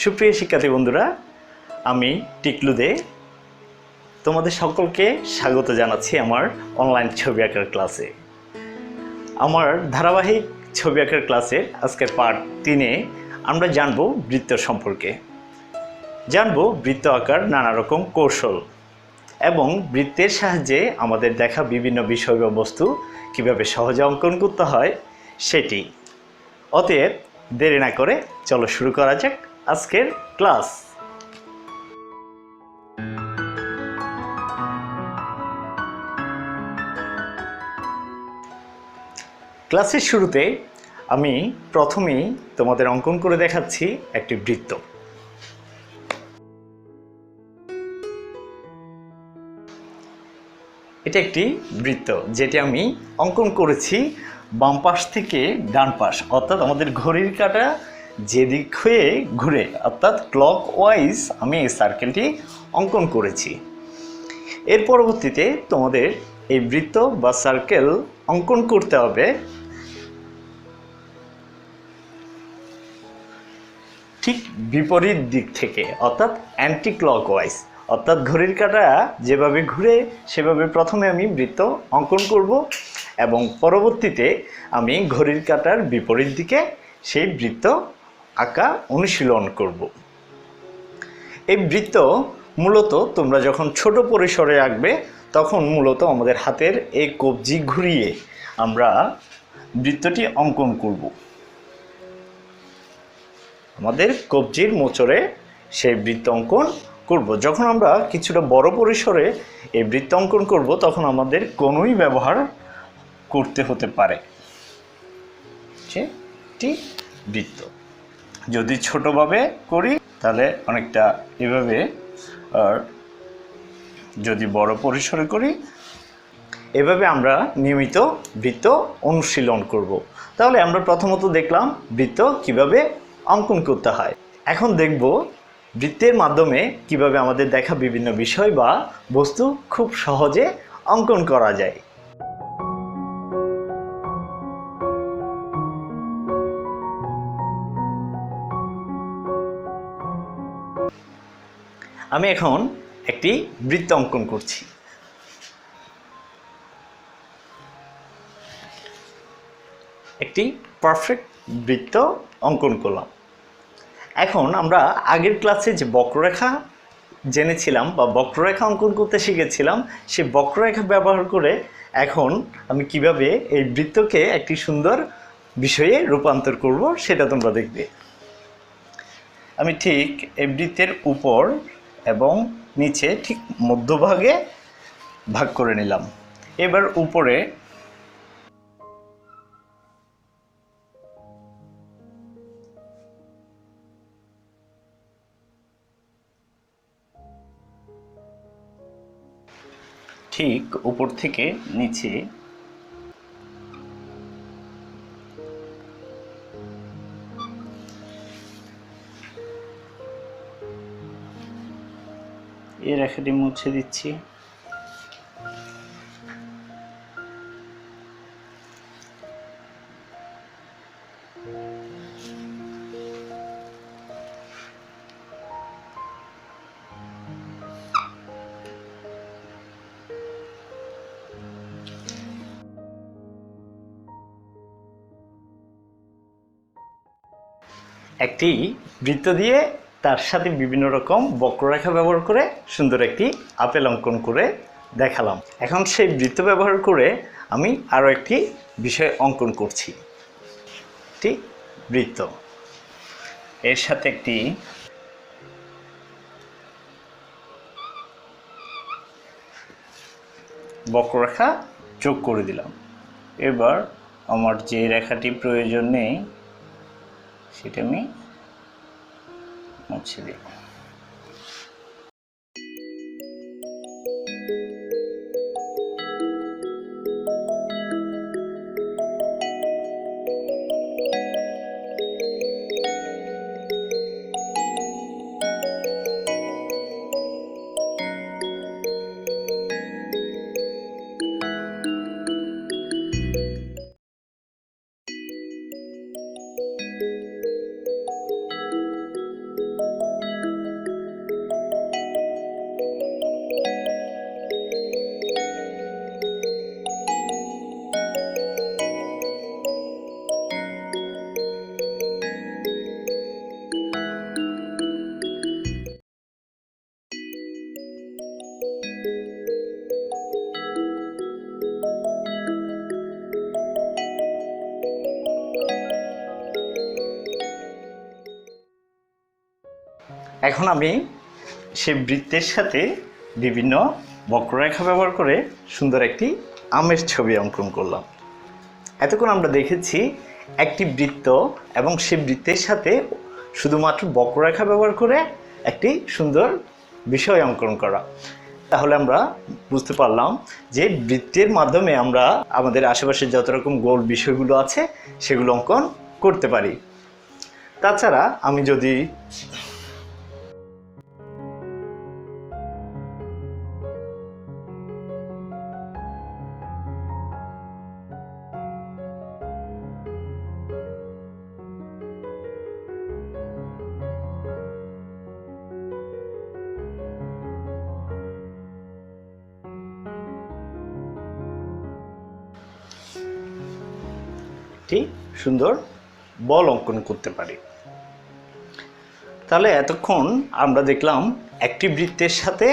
সুপ্রিয় শিক্ষার্থী বন্ধুরা, আমি টিকলু দে তোমাদের সকলকে স্বাগত জানাচ্ছি আমার অনলাইন ছবি আঁকার ক্লাসে। আমার ধারাবাহিক ছবি আঁকার ক্লাসের আজকের পার্ট 3-এ আমরা জানব বৃত্ত সম্পর্কে, জানব বৃত্ত আঁকার নানা রকম কৌশল এবং বৃত্তের সাহায্যে আমাদের দেখা বিভিন্ন বিষয় বা বস্তু কীভাবে সহজে অঙ্কন করতে হয় সেটি। অতএব দেরি না করে চলো শুরু করা যাক আজকের ক্লাস। ক্লাসের শুরুতে আমি প্রথমেই তোমাদের অঙ্কন করে দেখাচ্ছি একটি বৃত্ত। এটা একটি বৃত্ত যেটি আমি অঙ্কন করেছি বাম পাশ থেকে ডান পাশ, অর্থাৎ আমাদের ঘড়ির কাঁটা যেদিক হয়ে ঘুরে অর্থাৎ ক্লক ওয়াইজ আমি এই সার্কেলটি অঙ্কন করেছি। এর পরবর্তীতে তোমাদের এই বৃত্ত বা সার্কেল অঙ্কন করতে হবে ঠিক বিপরীত দিক থেকে, অর্থাৎ অ্যান্টি ক্লক ওয়াইজ, অর্থাৎ ঘড়ির কাঁটা যেভাবে ঘুরে সেভাবে প্রথমে আমি বৃত্ত অঙ্কন করব এবং পরবর্তীতে আমি ঘড়ির কাঁটার বিপরীত দিকে সেই বৃত্ত আঁকা অনুশীলন করব। এই বৃত্ত মূলত তোমরা যখন ছোট পরিসরে আঁকবে তখন মূলত আমাদের হাতের এই কবজি ঘুরিয়ে আমরা বৃত্তটি অঙ্কন করব। আমাদের কবজির মোচড়ে সেই বৃত্ত অঙ্কন করব। যখন আমরা কিছুটা বড় পরিসরে এই বৃত্ত অঙ্কন করব তখন আমাদের কোনোই ব্যবহার করতে হতে পারে সেটি বৃত্ত। যদি ছোটভাবে করি তাহলে অনেকটা এভাবে, আর যদি বড় পরিসরে করি এভাবে আমরা নিয়মিত বৃত্ত অনুশীলন করব। তাহলে আমরা প্রথমত দেখলাম বৃত্ত কিভাবে অঙ্কন করতে হয়। এখন দেখব বৃত্তের মাধ্যমে কিভাবে আমাদের দেখা বিভিন্ন বিষয় বা বস্তু খুব সহজে অঙ্কন করা যায়। আমি এখন একটি বৃত্ত অঙ্কন করছি। একটি পারফেক্ট বৃত্ত অঙ্কন করলাম। এখন আমরা আগের ক্লাসে যে বক্ররেখা জেনেছিলাম বা বক্ররেখা অঙ্কন করতে শিখেছিলাম, সেই বক্ররেখা ব্যবহার করে এখন আমি কিভাবে এই বৃত্তকে একটি সুন্দর বিষয়ে রূপান্তর করব সেটা তোমরা দেখবে। আমি ঠিক এই বৃত্তের উপর এবং নিচে ঠিক মধ্যভাগে ভাগ করে নিলাম। এবার উপরে ঠিক উপর থেকে নিচে এই রেখাটি মুছে দিচ্ছি। একটি বৃত্ত দিয়ে তার সাথে বিভিন্ন রকম বক্ররেখা ব্যবহার করে সুন্দর একটি আপেল অঙ্কন করে দেখালাম। এখন সেই বৃত্ত ব্যবহার করে আমি আরও একটি বিষয় অঙ্কন করছি, একটি বৃত্ত। এর সাথে একটি বক্ররেখা যোগ করে দিলাম। এবার আমার যে রেখাটি প্রয়োজন নেই সেটা আমি মুছে দিই। এখন আমি সেই বৃত্তের সাথে বিভিন্ন বক্ররেখা ব্যবহার করে সুন্দর একটি আমের ছবি অঙ্কন করলাম। এতক্ষণ আমরা দেখেছি একটি বৃত্ত এবং সেই বৃত্তের সাথে শুধুমাত্র বক্ররেখা ব্যবহার করে একটি সুন্দর বিষয় অঙ্কন করা। তাহলে আমরা বুঝতে পারলাম যে বৃত্তের মাধ্যমে আমরা আমাদের আশেপাশে যত রকম গোল বিষয়গুলো আছে সেগুলো অঙ্কন করতে পারি। তাছাড়া আমি যদি সুন্দর বল অঙ্কন করতে পারি। তাহলে এতক্ষণ আমরা দেখলাম একটি বৃত্তের সাথে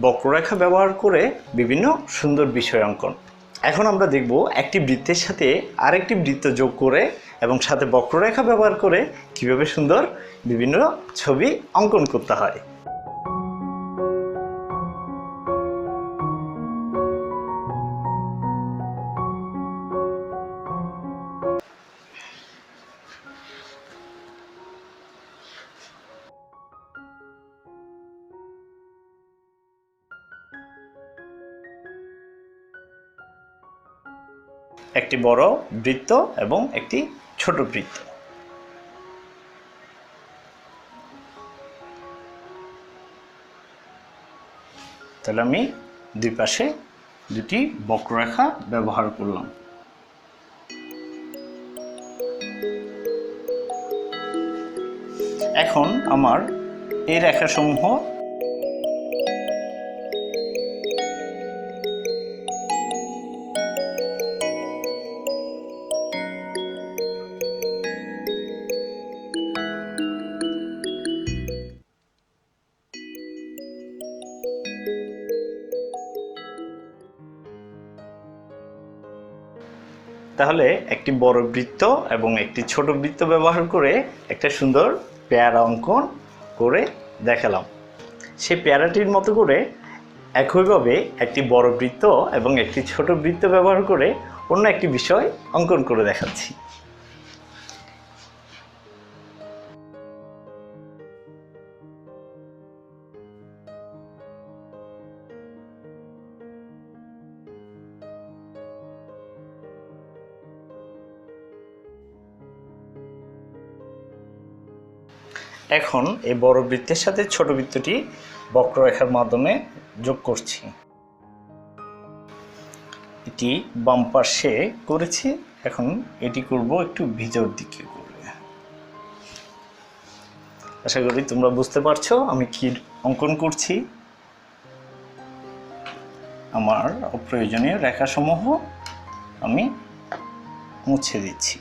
বক্ররেখা ব্যবহার করে বিভিন্ন সুন্দর বিষয় অঙ্কন। এখন আমরা দেখব একটি বৃত্তের সাথে আরেকটি বৃত্ত যোগ করে এবং সাথে বক্ররেখা ব্যবহার করে কিভাবে সুন্দর বিভিন্ন ছবি অঙ্কন করতে হয়। একটি বড় বৃত্ত এবং একটি ছোট বৃত্ত। তাহলে আমি দুই পাশে দুটি বক্ররেখা ব্যবহার করলাম। এখন আমার এই রেখাসমূহ তাহলে একটি বড় বৃত্ত এবং একটি ছোট বৃত্ত ব্যবহার করে একটা সুন্দর পেয়ারা অঙ্কন করে দেখালাম। সেই পেয়ারাটির মতো করে একইভাবে একটি বড় বৃত্ত এবং একটি ছোট বৃত্ত ব্যবহার করে অন্য একটি বিষয় অঙ্কন করে দেখাচ্ছি। এখন এই বড় বৃত্তের সাথে ছোট বৃত্তটি বক্ররেখার মাধ্যমে যোগ করছি। এটি বাম পাশে করেছি, এখন এটি করব একটু ভিতর দিকে করবে। আশা করি তোমরা বুঝতে পারছো আমি কি অঙ্কন করছি। আমার অপ্রয়োজনীয় রেখাসমূহ আমি মুছে দিচ্ছি।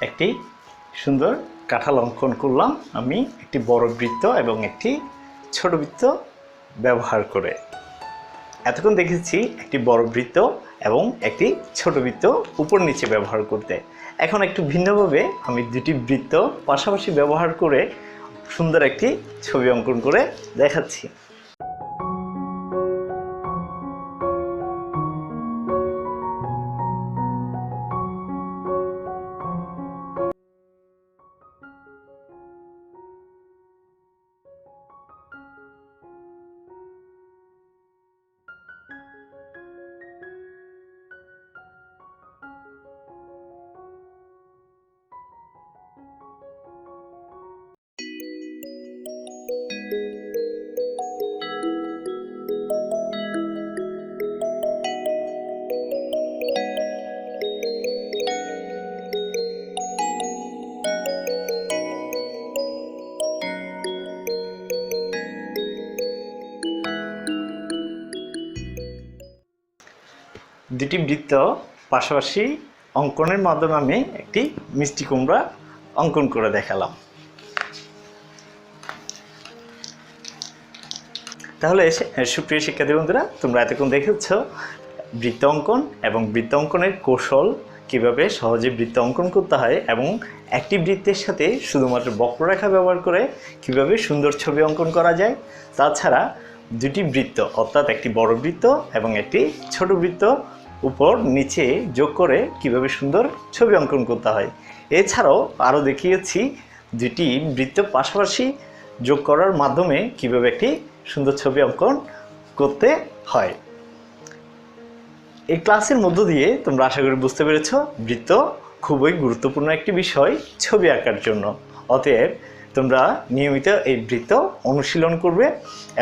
একটি সুন্দর কাঁঠাল অঙ্কন করলাম আমি একটি বড় বৃত্ত এবং একটি ছোট বৃত্ত ব্যবহার করে। এতক্ষণ দেখেছি একটি বড় বৃত্ত এবং একটি ছোট বৃত্ত উপর নিচে ব্যবহার করতে। এখন একটু ভিন্নভাবে আমি দুটি বৃত্ত পাশাপাশি ব্যবহার করে সুন্দর একটি ছবি অঙ্কন করে দেখাচ্ছি। দুটি বৃত্ত পাশাপাশি অঙ্কনের মাধ্যমে আমি একটি মিষ্টি কুমড়া অঙ্কন করে দেখালাম। তাহলে সুপ্রিয় শিক্ষার্থী বন্ধুরা, তোমরা এতক্ষণ দেখেছ বৃত্ত অঙ্কন এবং বৃত্ত অঙ্কনের কৌশল, কিভাবে সহজে বৃত্ত অঙ্কন করতে হয় এবং একটি বৃত্তের সাথে শুধুমাত্র বক্ররেখা ব্যবহার করে কিভাবে সুন্দর ছবি অঙ্কন করা যায়। তাছাড়া দুটি বৃত্ত অর্থাৎ একটি বড় বৃত্ত এবং একটি ছোট বৃত্ত উপর নিচে যোগ করে কিভাবে সুন্দর ছবি অঙ্কন করতে হয়। এছাড়াও আরও দেখিয়েছি দুটি বৃত্ত পাশাপাশি যোগ করার মাধ্যমে কিভাবে একটি সুন্দর ছবি অঙ্কন করতে হয়। এই ক্লাসের মধ্য দিয়ে তোমরা আশা করি বুঝতে পেরেছ বৃত্ত খুবই গুরুত্বপূর্ণ একটি বিষয় ছবি আঁকার জন্য। অতএব তোমরা নিয়মিত এই বৃত্ত অনুশীলন করবে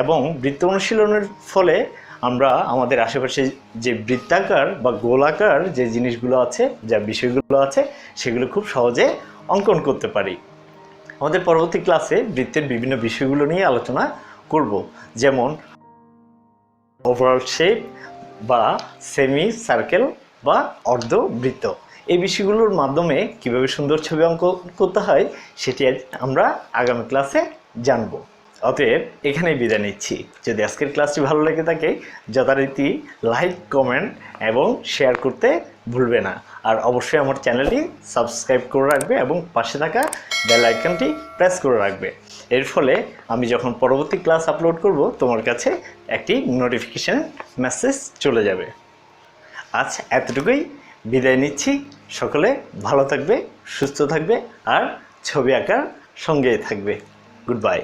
এবং বৃত্ত অনুশীলনের ফলে আমরা আমাদের আশেপাশে যে বৃত্তাকার বা গোলাকার যে জিনিসগুলো আছে, যা বিষয়গুলো আছে, সেগুলো খুব সহজে অঙ্কন করতে পারি। আমাদের পরবর্তী ক্লাসে বৃত্তের বিভিন্ন বিষয়গুলো নিয়ে আলোচনা করব, যেমন ওভারঅল শেপ বা সেমি সার্কেল বা অর্ধবৃত্ত। এই বিষয়গুলোর মাধ্যমে কিভাবে সুন্দর ছবি অঙ্কন করতে হয় সেটি আমরা আগামী ক্লাসে জানব। অতএব এখানেই বিদায় নিচ্ছি। যদি আজকের ক্লাসটি ভালো লেগে থাকে যথারীতি লাইক, কমেন্ট এবং শেয়ার করতে ভুলবে না। আর অবশ্যই আমার চ্যানেলটি সাবস্ক্রাইব করে রাখবে এবং পাশে থাকা বেল আইকনটি প্রেস করে রাখবে। এর ফলে আমি যখন পরবর্তী ক্লাস আপলোড করব তোমার কাছে একটি নোটিফিকেশন মেসেজ চলে যাবে। আজ এতটুকুই, বিদায় নিচ্ছি। সকলে ভালো থাকবে, সুস্থ থাকবে আর ছবি আঁকার সঙ্গেই থাকবে। Good bye.